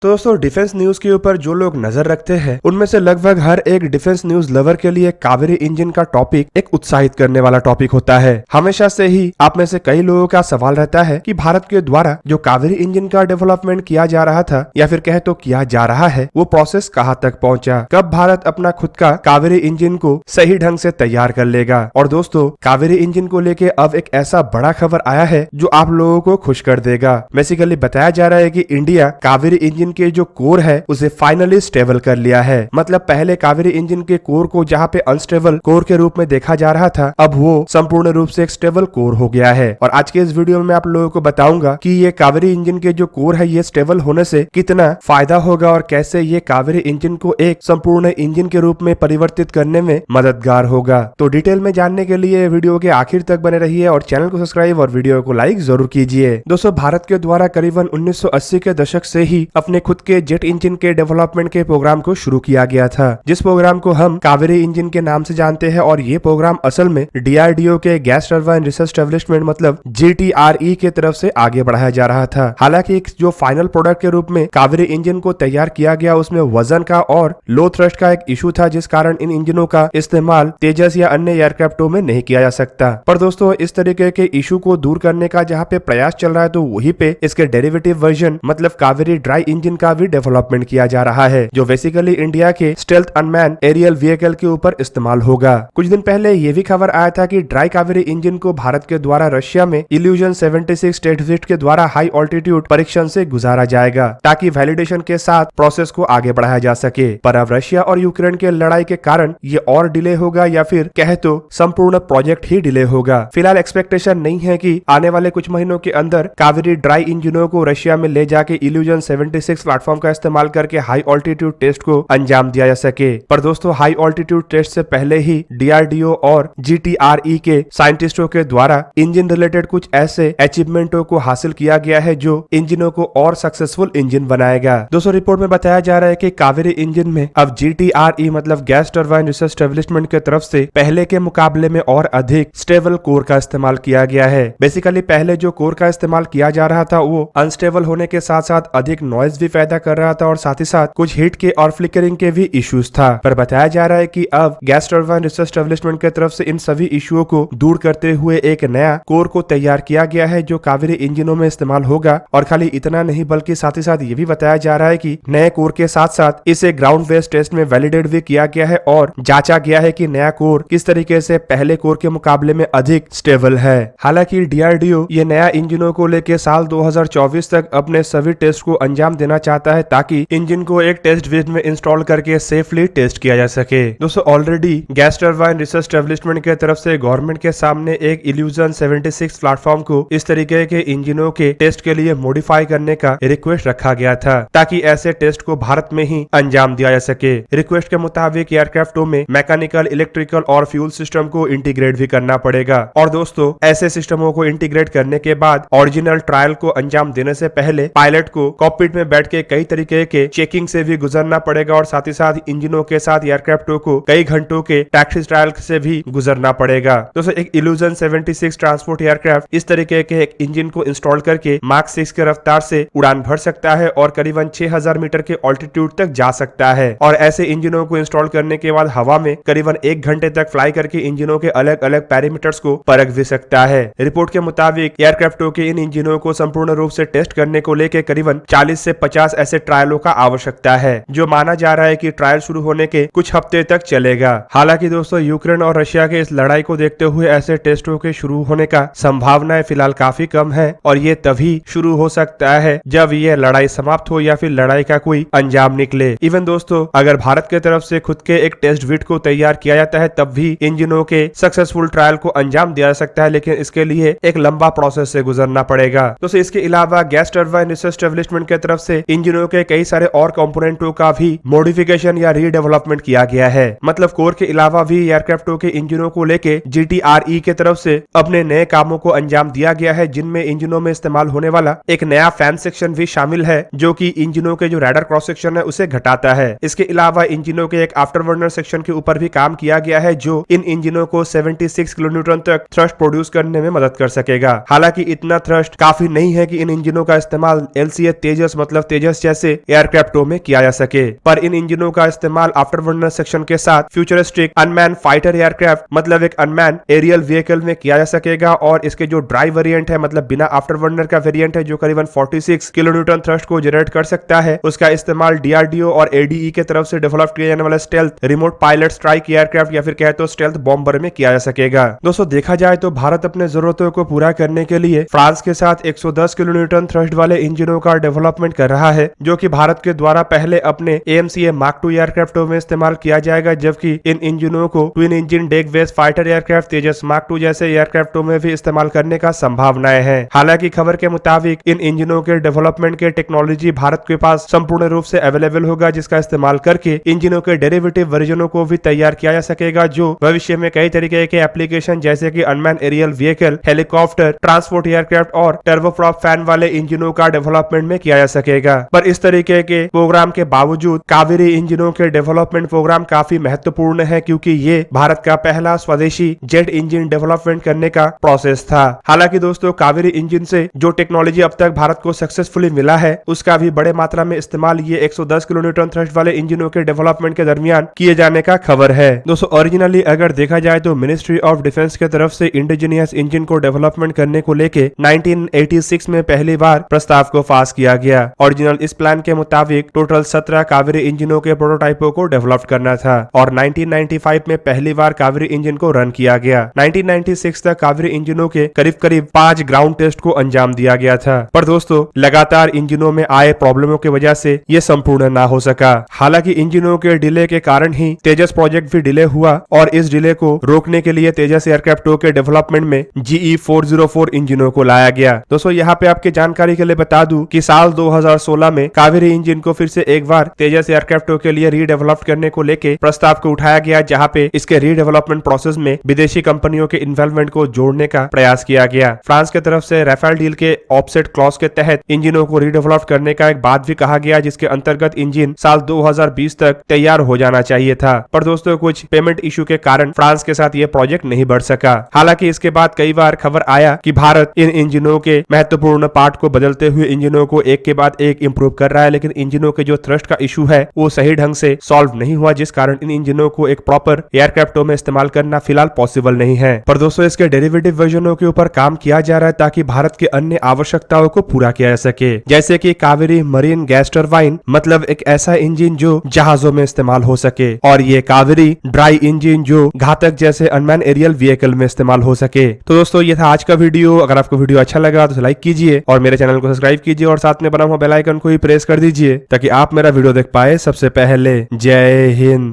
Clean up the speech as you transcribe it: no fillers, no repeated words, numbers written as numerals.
तो दोस्तों defence news के ऊपर जो लोग नजर रखते हैं उनमें से लगभग हर एक डिफेंस न्यूज लवर के लिए कावेरी इंजन का टॉपिक एक उत्साहित करने वाला टॉपिक होता है। हमेशा से ही आप में से कई लोगों का सवाल रहता है कि भारत के द्वारा जो कावेरी इंजन का डेवलपमेंट किया जा रहा था या फिर कहे तो किया जा रहा है वो प्रोसेस कहां तक पहुंचा, कब भारत अपना खुद का कावेरी इंजन को सही ढंग से तैयार कर लेगा। और दोस्तों कावेरी इंजन को लेके अब एक ऐसा बड़ा खबर आया है जो आप लोगों को खुश कर देगा। बेसिकली बताया जा रहा है कि इंडिया कावेरी इंजन के जो कोर है उसे फाइनली स्टेबल कर लिया है। मतलब पहले कावेरी इंजन के कोर को जहाँ पे अनस्टेबल कोर के रूप में देखा जा रहा था, अब वो संपूर्ण रूप से एक स्टेबल कोर हो गया है। और आज के इस वीडियो में मैं आप लोगों को बताऊंगा कि ये कावेरी इंजन के जो कोर है ये स्टेबल होने से कितना फायदा होगा और कैसे ये कावेरी इंजन को एक संपूर्ण इंजन के रूप में परिवर्तित करने में मददगार होगा। तो डिटेल में जानने के लिए वीडियो के आखिर तक बने रहिए और चैनल को सब्सक्राइब और वीडियो को लाइक जरूर कीजिए। दोस्तों भारत के द्वारा करीबन 1980 के दशक से ही अपने खुद के जेट इंजन के डेवलपमेंट के प्रोग्राम को शुरू किया गया था, जिस प्रोग्राम को हम कावेरी इंजन के नाम से जानते हैं। और ये प्रोग्राम असल में डीआरडीओ के गैस टरबाइन रिसर्च एस्टेब्लिशमेंट मतलब जीटीआरई के तरफ से आगे बढ़ाया जा रहा था। हालांकि जो फाइनल प्रोडक्ट के रूप में कावेरी इंजन को तैयार किया गया उसमें वजन का और लो थ्रस्ट का एक इशू था, जिस कारण इन इंजनों का इस्तेमाल तेजस या अन्य एयरक्राफ्टों में नहीं किया जा सकता। पर दोस्तों इस तरीके के इशू को दूर करने का जहाँ पे प्रयास चल रहा है तो वहीं पे इसके डेरिवेटिव वर्जन मतलब कावेरी ड्राई इंजन का भी डेवलपमेंट किया जा रहा है, जो बेसिकली इंडिया के स्टेल्थ अनमैन एरियल व्हीकल के ऊपर इस्तेमाल होगा। कुछ दिन पहले ये भी खबर आया था कि ड्राई कावेरी इंजन को भारत के द्वारा रशिया में इल्यूजन 76 टेस्ट विजिट के द्वारा हाई ऑल्टीट्यूड परीक्षण से गुजारा जाएगा, ताकि वैलिडेशन के साथ प्रोसेस को आगे बढ़ाया जा सके। पर अब रशिया और यूक्रेन के लड़ाई के कारण ये और डिले होगा या फिर कहे तो संपूर्ण प्रोजेक्ट ही डिले होगा। फिलहाल एक्सपेक्टेशन नहीं है कि आने वाले कुछ महीनों के अंदर कावेरी ड्राई इंजनों को रशिया में ले जाके इल्यूजन 76 प्लेटफॉर्म का इस्तेमाल करके हाई ऑल्टीट्यूड टेस्ट को अंजाम दिया जा सके। पर दोस्तों हाई ऑल्टीट्यूड टेस्ट से पहले ही डीआरडीओ और जीटीआरई के साइंटिस्टों के द्वारा इंजन रिलेटेड कुछ ऐसे अचीवमेंटों को हासिल किया गया है जो इंजनों को और सक्सेसफुल इंजन बनाएगा। दोस्तों रिपोर्ट में बताया जा रहा है कि कावेरी इंजन में अब जीटीआरई मतलब गैस टरबाइन रिसर्च एस्टेब्लिशमेंट के तरफ से पहले के मुकाबले में और अधिक स्टेबल कोर का इस्तेमाल किया गया है। बेसिकली पहले जो कोर का इस्तेमाल किया जा रहा था वो अनस्टेबल होने के साथ साथ अधिक नॉइज भी पैदा कर रहा था और साथ ही साथ कुछ हीट के और फ्लिकरिंग के भी इश्यूज था। पर बताया जा रहा है कि अब गैस टरबाइन रिसर्च एस्टेब्लिशमेंट के तरफ से इन सभी इश्यूओं को दूर करते हुए एक नया कोर को तैयार किया गया है जो कावेरी इंजनों में इस्तेमाल होगा। और खाली इतना नहीं बल्कि साथ ही साथ ये भी बताया जा रहा है कि नए कोर के साथ साथ इसे ग्राउंड बेस्ड टेस्ट में वैलिडेट भी किया गया है और जांचा गया है कि नया कोर किस तरीके से पहले कोर के मुकाबले में अधिक स्टेबल है। हालांकि डीआरडीओ ये नया इंजनों को लेकर साल 2024 तक अपने सभी टेस्ट को अंजाम देना चाहता है, ताकि इंजन को एक टेस्ट बेड में इंस्टॉल करके सेफली टेस्ट किया जा सके। दोस्तों already gas turbine research establishment के तरफ से गवर्नमेंट के सामने एक इल्यूजन 76 प्लेटफॉर्म को इस तरीके के इंजनों के टेस्ट के लिए मॉडिफाई करने का रिक्वेस्ट रखा गया था, ताकि ऐसे टेस्ट को भारत में ही अंजाम दिया जा सके। रिक्वेस्ट के मुताबिक एयरक्राफ्टों में मैकेनिकल, इलेक्ट्रिकल और फ्यूल सिस्टम को इंटीग्रेट भी करना पड़ेगा। और दोस्तों ऐसे सिस्टमों को इंटीग्रेट करने के बाद ओरिजिनल ट्रायल को अंजाम देने से पहले पायलट को कॉकपिट में बैठ के कई तरीके के चेकिंग से भी गुजरना पड़ेगा और साथ ही साथ इंजनों के साथ एयरक्राफ्टों को कई घंटों के टैक्सी ट्रायल से भी गुजरना पड़ेगा। दोस्तों एक इल्यूजन 76 ट्रांसपोर्ट एयरक्राफ्ट इस तरीके के एक इंजन को इंस्टॉल करके मार्क 6 के रफ्तार से उड़ान भर सकता है और करीबन 6000 मीटर के ऑल्टीट्यूड तक जा सकता है। और ऐसे इंजनों को इंस्टॉल करने के बाद हवा में करीबन 1 घंटे तक फ्लाई करके इंजनों के अलग अलग पैरामीटर्स को परख भी सकता है। रिपोर्ट के मुताबिक एयरक्राफ्टों के इन इंजनों को संपूर्ण रूप से टेस्ट करने को लेकर करीबन 40 से 50 ऐसे ट्रायलों का आवश्यकता है, जो माना जा रहा है कि ट्रायल शुरू होने के कुछ हफ्ते तक चलेगा। हालांकि दोस्तों यूक्रेन और रशिया के इस लड़ाई को देखते हुए ऐसे टेस्टों के शुरू होने का संभावनाएं फिलहाल काफी कम है और ये तभी शुरू हो सकता है जब ये लड़ाई समाप्त हो या फिर लड़ाई का कोई अंजाम निकले। इवन दोस्तों अगर भारत के तरफ से खुद के एक टेस्ट विट को तैयार किया जाता है तब भी इंजनों के सक्सेसफुल ट्रायल को अंजाम दिया जा सकता है, लेकिन इसके लिए एक लंबा प्रोसेस से गुजरना पड़ेगा। दोस्तों इसके अलावा गैस टरबाइन रिसर्च एस्टेब्लिशमेंट के तरफ से इंजनों के कई सारे और कंपोनेंटों का भी मॉडिफिकेशन या रीडेवलपमेंट किया गया है। मतलब कोर के अलावा भी एयरक्राफ्टों के इंजनों को लेके जीटीआरई के तरफ से अपने नए कामों को अंजाम दिया गया है, जिनमें इंजनों में इस्तेमाल होने वाला एक नया फैन सेक्शन भी शामिल है, जो कि इंजनों के जो रैडर क्रॉस सेक्शन है उसे घटाता है। इसके अलावा इंजनों के एक आफ्टर बर्नर सेक्शन के ऊपर भी काम किया गया है, जो इन इंजनों को 76 किलोन्यूटन तक थ्रस्ट प्रोड्यूस करने में मदद कर सकेगा। हालांकि इतना थ्रस्ट काफी नहीं है कि इन इंजनों का इस्तेमाल एलसीए तेजस मतलब तेजस जैसे एयरक्राफ्टों में किया जा सके। पर इन इंजनों का इस्तेमाल आफ्टरबर्नर सेक्शन के साथ फ्यूचरिस्टिक अनमैन फाइटर एयरक्राफ्ट मतलब एक अनमैन एरियल व्हीकल में किया जा सकेगा। और इसके जो ड्राई वेरिएंट है मतलब बिना आफ्टरबर्नर का वेरिएंट है जो करीबन 46 किलोन्यूटन थ्रस्ट को जनरेट कर सकता है, उसका इस्तेमाल डीआरडीओ और एडीई के तरफ से डेवलप किए जाने वाले stealth remote pilot strike aircraft या फिर कहे तो स्टेल्थ बॉम्बर में किया जा सकेगा। दोस्तों देखा जाए तो भारत अपने जरूरतों को पूरा करने के लिए फ्रांस के साथ 110 किलोन्यूटन थ्रस्ट वाले इंजनों का डेवलपमेंट कर रहा है, जो कि भारत के द्वारा पहले अपने AMCA मार्क 2 एयरक्राफ्टों में इस्तेमाल किया जाएगा, जबकि इन इंजनों को twin engine deck based fighter aircraft Tejas mark 2 जैसे एयरक्राफ्टों में भी इस्तेमाल करने का संभावनाएं हैं। हालांकि खबर के मुताबिक इन इंजनों के डेवलपमेंट के टेक्नोलॉजी भारत के पास संपूर्ण रूप से अवेलेबल होगा, जिसका इस्तेमाल करके इंजनों के डेरिवेटिव वर्जनों को भी तैयार किया जा सकेगा, जो भविष्य में कई तरीके के एप्लीकेशन जैसे कि unmanned aerial vehicle, helicopter, transport aircraft और टर्बोप्रॉप फैन वाले इंजनों का डेवलपमेंट में किया जा सकेगा। पर इस तरीके के प्रोग्राम के बावजूद कावेरी इंजनों के डेवलपमेंट प्रोग्राम काफी महत्वपूर्ण है, क्योंकि ये भारत का पहला स्वदेशी जेट इंजन डेवलपमेंट करने का प्रोसेस था। हालांकि दोस्तों कावेरी इंजन से जो टेक्नोलॉजी अब तक भारत को सक्सेसफुली मिला है उसका भी बड़े मात्रा में इस्तेमाल ये 110 किलोन्यूटन थ्रस्ट वाले इंजनों के डेवलपमेंट के दरमियान किए जाने का खबर है। दोस्तों ओरिजिनली अगर देखा जाए तो मिनिस्ट्री ऑफ डिफेंस की तरफ से इंडिजिनियस इंजन को डेवलपमेंट करने को लेके 1986 में पहली बार प्रस्ताव को पास किया गया। ओरिजिनल इस प्लान के मुताबिक टोटल 17 कावेरी इंजनों के प्रोटोटाइपों को डेवलप करना था और 1995 में पहली बार कावेरी इंजन को रन किया गया। 1996 तक कावेरी इंजनों के करीब करीब 5 ग्राउंड टेस्ट को अंजाम दिया गया था, पर दोस्तों लगातार इंजनों में आए प्रॉब्लमों की वजह से ये संपूर्ण ना हो सका। हालांकि इंजनों के डिले के कारण ही तेजस प्रोजेक्ट भी डिले हुआ और इस डिले को रोकने के लिए तेजस एयरक्राफ्टों के डेवलपमेंट में GE 404 इंजनों को लाया गया। दोस्तों यहाँ पे आपके जानकारी के लिए बता दूं कि साल 2016 में कावेरी इंजन को फिर से एक बार तेजस एयरक्राफ्टों के लिए रीडेवलप करने को लेके प्रस्ताव को उठाया गया, जहाँ पे इसके रीडेवलपमेंट प्रोसेस में विदेशी कंपनियों के इन्वॉल्वमेंट को जोड़ने का प्रयास किया गया। फ्रांस की तरफ से राफेल डील के ऑफसेट क्लॉज के तहत इंजनों को रीडेवलप करने का एक बात भी कहा गया, जिसके अंतर्गत इंजन साल 2020 तक तैयार हो जाना चाहिए था। पर दोस्तों कुछ पेमेंट इशू के कारण फ्रांस के साथ ये प्रोजेक्ट नहीं बढ़ सका। हालांकि इसके बाद कई बार खबर आया कि भारत इन इंजनों के महत्वपूर्ण पार्ट को बदलते हुए इंजनों को एक के बाद एक इंप्रूव कर रहा है, लेकिन इंजनों के जो थ्रस्ट का इशू है वो सही ढंग से सॉल्व नहीं हुआ, जिस कारण इन इंजनों को एक प्रॉपर एयरक्राफ्टों में इस्तेमाल करना फिलहाल पॉसिबल नहीं है। पर दोस्तों इसके डेरिवेटिव वर्जनों के ऊपर काम किया जा रहा है ताकि भारत के अन्य आवश्यकताओं को पूरा किया जा सके, जैसे कि कावेरी मरीन गैस टरबाइन मतलब एक ऐसा इंजन जो जहाजों में इस्तेमाल हो सके, और ये कावेरी ड्राई इंजन जो घातक जैसे अनमैन एरियल व्हीकल में इस्तेमाल हो सके। तो दोस्तों ये था आज का वीडियो। अगर आपको वीडियो अच्छा लगा तो लाइक कीजिए और मेरे चैनल को सब्सक्राइब कीजिए और साथ में बना हुआ बेल आइकन को ही प्रेस कर दीजिए ताकि आप मेरा वीडियो देख पाए सबसे पहले। जय हिंद।